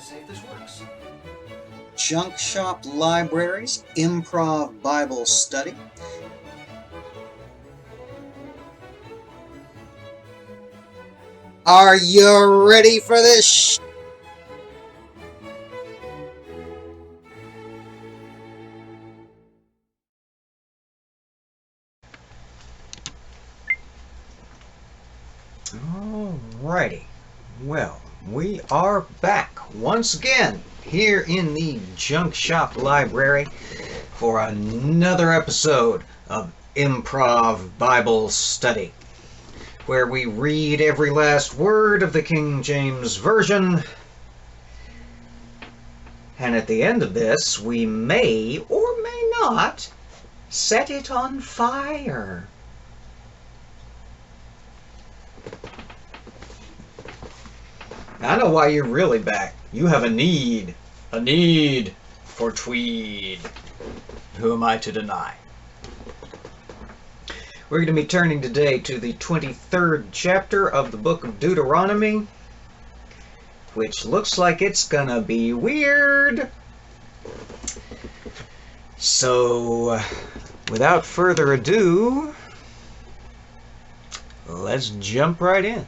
see if this works. Junk Shop Libraries Improv Bible Study. Are you ready for this? Alrighty. Well, we are back once again here in the Junk Shop Library for another episode of Improv Bible Study, where we read every last word of the King James Version, and at the end of this we may or may not set it on fire. I know why you're really back. You have a need for tweed. Who am I to deny? We're going to be turning today to the 23rd chapter of the book of Deuteronomy, which looks like it's gonna be weird. So, without further ado, let's jump right in.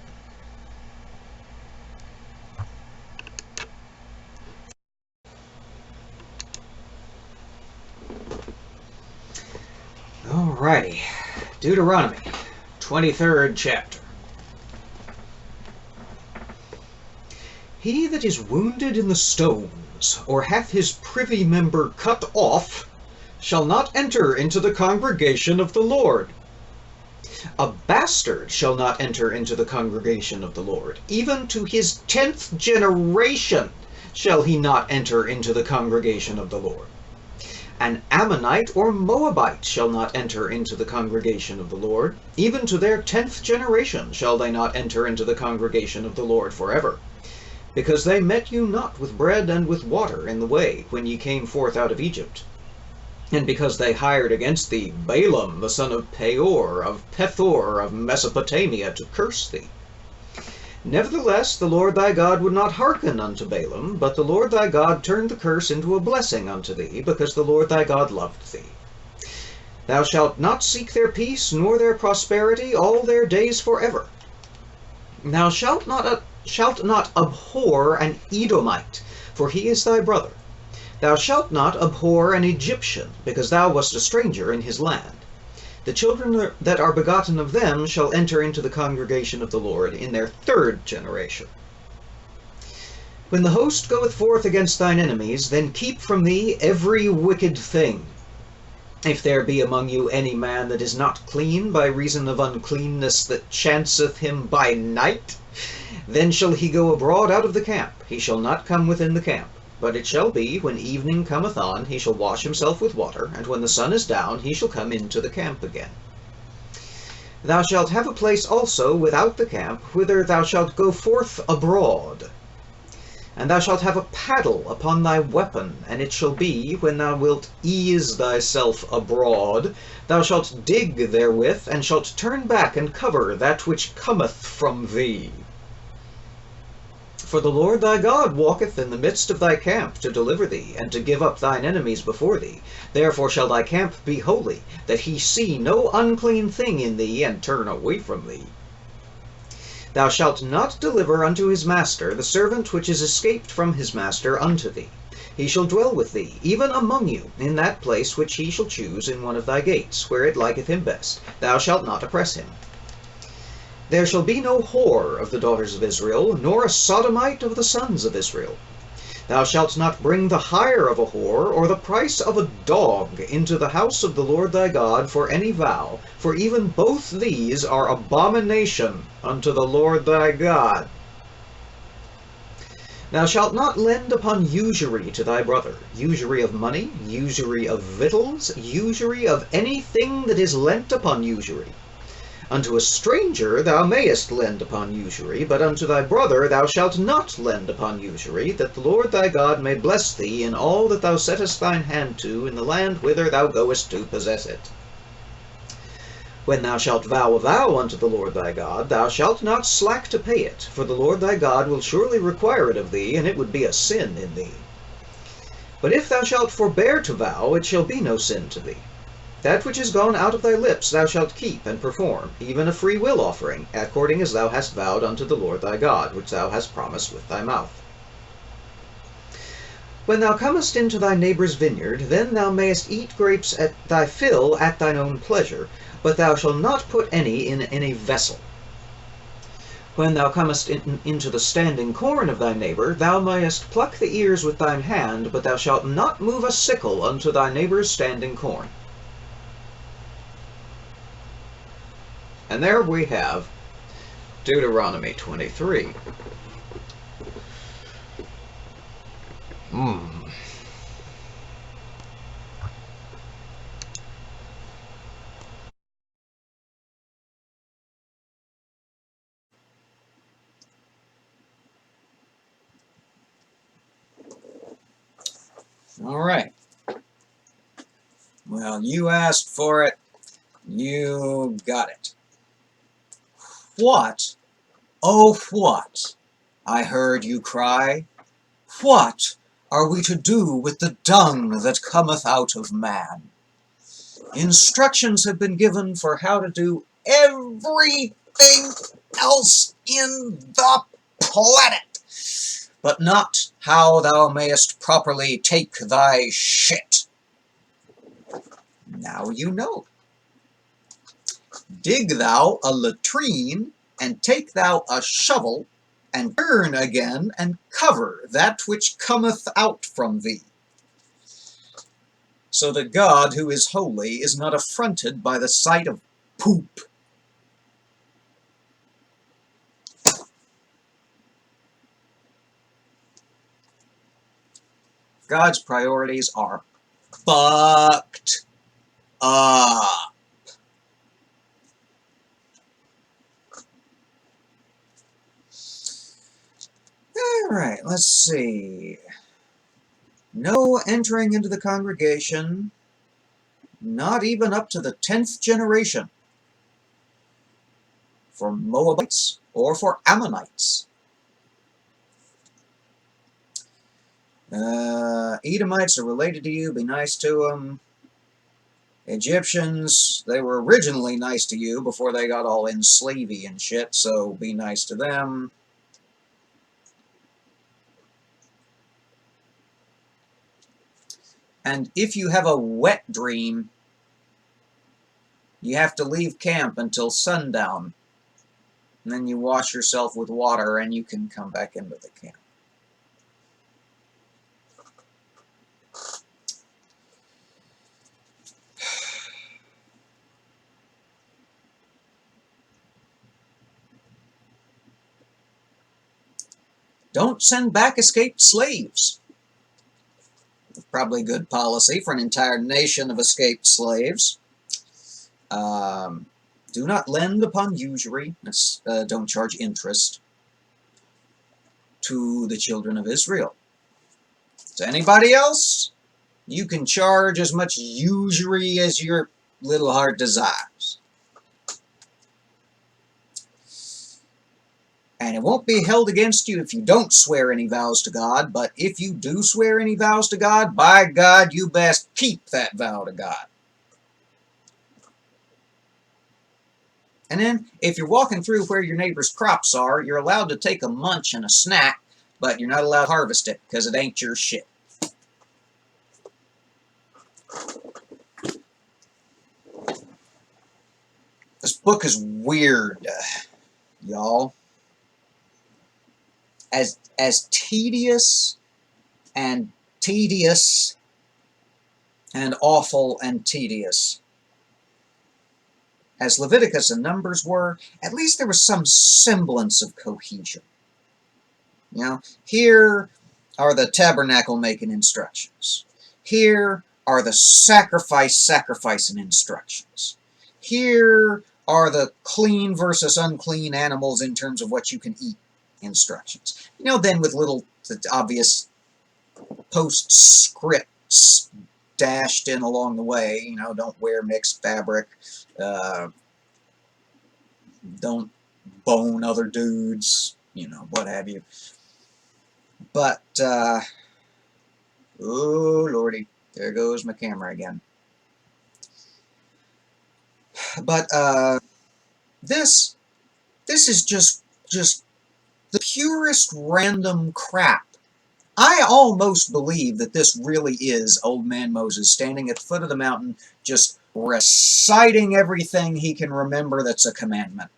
Alrighty, Deuteronomy, 23rd chapter. He that is wounded in the stones, or hath his privy member cut off, shall not enter into the congregation of the Lord. A bastard shall not enter into the congregation of the Lord. Even to his 10th generation shall he not enter into the congregation of the Lord. An Ammonite or Moabite shall not enter into the congregation of the Lord. Even to their 10th generation shall they not enter into the congregation of the Lord forever. Because they met you not with bread and with water in the way, when ye came forth out of Egypt. And because they hired against thee Balaam the son of Peor, of Pethor, of Mesopotamia, to curse thee. Nevertheless, the Lord thy God would not hearken unto Balaam, but the Lord thy God turned the curse into a blessing unto thee, because the Lord thy God loved thee. Thou shalt not seek their peace, nor their prosperity, all their days forever. Thou shalt not abhor an Edomite, for he is thy brother. Thou shalt not abhor an Egyptian, because thou wast a stranger in his land. The children that are begotten of them shall enter into the congregation of the Lord in their 3rd generation. When the host goeth forth against thine enemies, then keep from thee every wicked thing. If there be among you any man that is not clean by reason of uncleanness that chanceth him by night, then shall he go abroad out of the camp. He shall not come within the camp. But it shall be, when evening cometh on, he shall wash himself with water, and when the sun is down, he shall come into the camp again. Thou shalt have a place also without the camp, whither thou shalt go forth abroad. And thou shalt have a paddle upon thy weapon, and it shall be, when thou wilt ease thyself abroad, thou shalt dig therewith, and shalt turn back and cover that which cometh from thee. For the Lord thy God walketh in the midst of thy camp to deliver thee, and to give up thine enemies before thee. Therefore shall thy camp be holy, that he see no unclean thing in thee, and turn away from thee. Thou shalt not deliver unto his master the servant which is escaped from his master unto thee. He shall dwell with thee, even among you, in that place which he shall choose in one of thy gates, where it liketh him best. Thou shalt not oppress him. There shall be no whore of the daughters of Israel, nor a sodomite of the sons of Israel. Thou shalt not bring the hire of a whore, or the price of a dog, into the house of the Lord thy God for any vow, for even both these are abomination unto the Lord thy God. Thou shalt not lend upon usury to thy brother, usury of money, usury of victuals, usury of anything that is lent upon usury. Unto a stranger thou mayest lend upon usury, but unto thy brother thou shalt not lend upon usury, that the Lord thy God may bless thee in all that thou settest thine hand to in the land whither thou goest to possess it. When thou shalt vow a vow unto the Lord thy God, thou shalt not slack to pay it, for the Lord thy God will surely require it of thee, and it would be a sin in thee. But if thou shalt forbear to vow, it shall be no sin to thee. That which is gone out of thy lips thou shalt keep and perform, even a free will offering, according as thou hast vowed unto the Lord thy God, which thou hast promised with thy mouth. When thou comest into thy neighbour's vineyard, then thou mayest eat grapes at thy fill at thine own pleasure, but thou shalt not put any in any vessel. When thou comest into the standing corn of thy neighbour, thou mayest pluck the ears with thine hand, but thou shalt not move a sickle unto thy neighbour's standing corn. And there we have Deuteronomy 23. All right. Well, you asked for it. You got it. What? Oh, what? I heard you cry. What are we to do with the dung that cometh out of man? Instructions have been given for how to do everything else in the planet, but not how thou mayest properly take thy shit. Now you know. Dig thou a latrine, and take thou a shovel, and turn again, and cover that which cometh out from thee, so that God, who is holy, is not affronted by the sight of poop. God's priorities are fucked up. All right, let's see. No entering into the congregation, not even up to the 10th generation, for Moabites or for Ammonites. Edomites are related to you, be nice to them. Egyptians, they were originally nice to you before they got all enslavey and shit, so be nice to them. And if you have a wet dream, you have to leave camp until sundown. And then you wash yourself with water and you can come back into the camp. Don't send back escaped slaves. Probably good policy for an entire nation of escaped slaves. Do not lend upon usury. Don't charge interest to the children of Israel. To anybody else, you can charge as much usury as your little heart desires. And it won't be held against you if you don't swear any vows to God, but if you do swear any vows to God, by God, you best keep that vow to God. And then, if you're walking through where your neighbor's crops are, you're allowed to take a munch and a snack, but you're not allowed to harvest it, because it ain't your shit. This book is weird, y'all. As tedious and awful and tedious as Leviticus and Numbers were, at least there was some semblance of cohesion. You know, here are the tabernacle making instructions. Here are the sacrificing instructions. Here are the clean versus unclean animals in terms of what you can eat instructions. You know, then with little obvious postscripts dashed in along the way, you know, don't wear mixed fabric, Don't bone other dudes, you know, what have you. But, oh lordy, there goes my camera again. But, this is just the purest random crap. I almost believe that this really is Old Man Moses standing at the foot of the mountain, just reciting everything he can remember that's a commandment.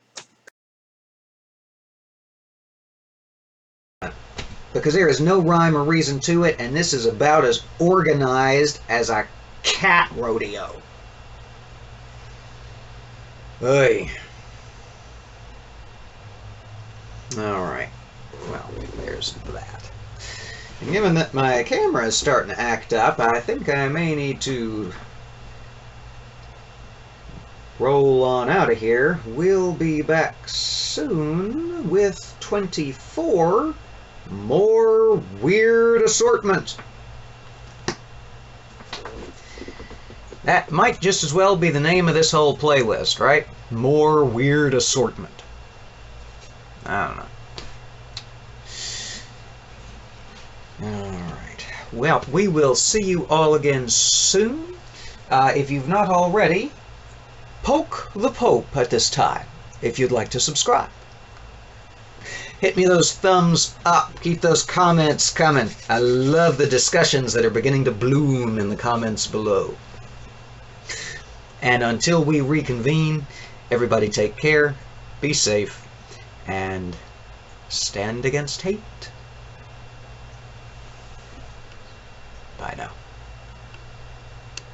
Because there is no rhyme or reason to it, and this is about as organized as a cat rodeo. Hey. Alright. Well, there's that. And given that my camera is starting to act up, I think I may need to roll on out of here. We'll be back soon with 24 more weird assortment. That might just as well be the name of this whole playlist, right? More weird assortment. I don't know. Alright. Well, we will see you all again soon. If you've not already, poke the Pope at this time if you'd like to subscribe. Hit me those thumbs up. Keep those comments coming. I love the discussions that are beginning to bloom in the comments below. And until we reconvene, everybody take care, be safe, and stand against hate.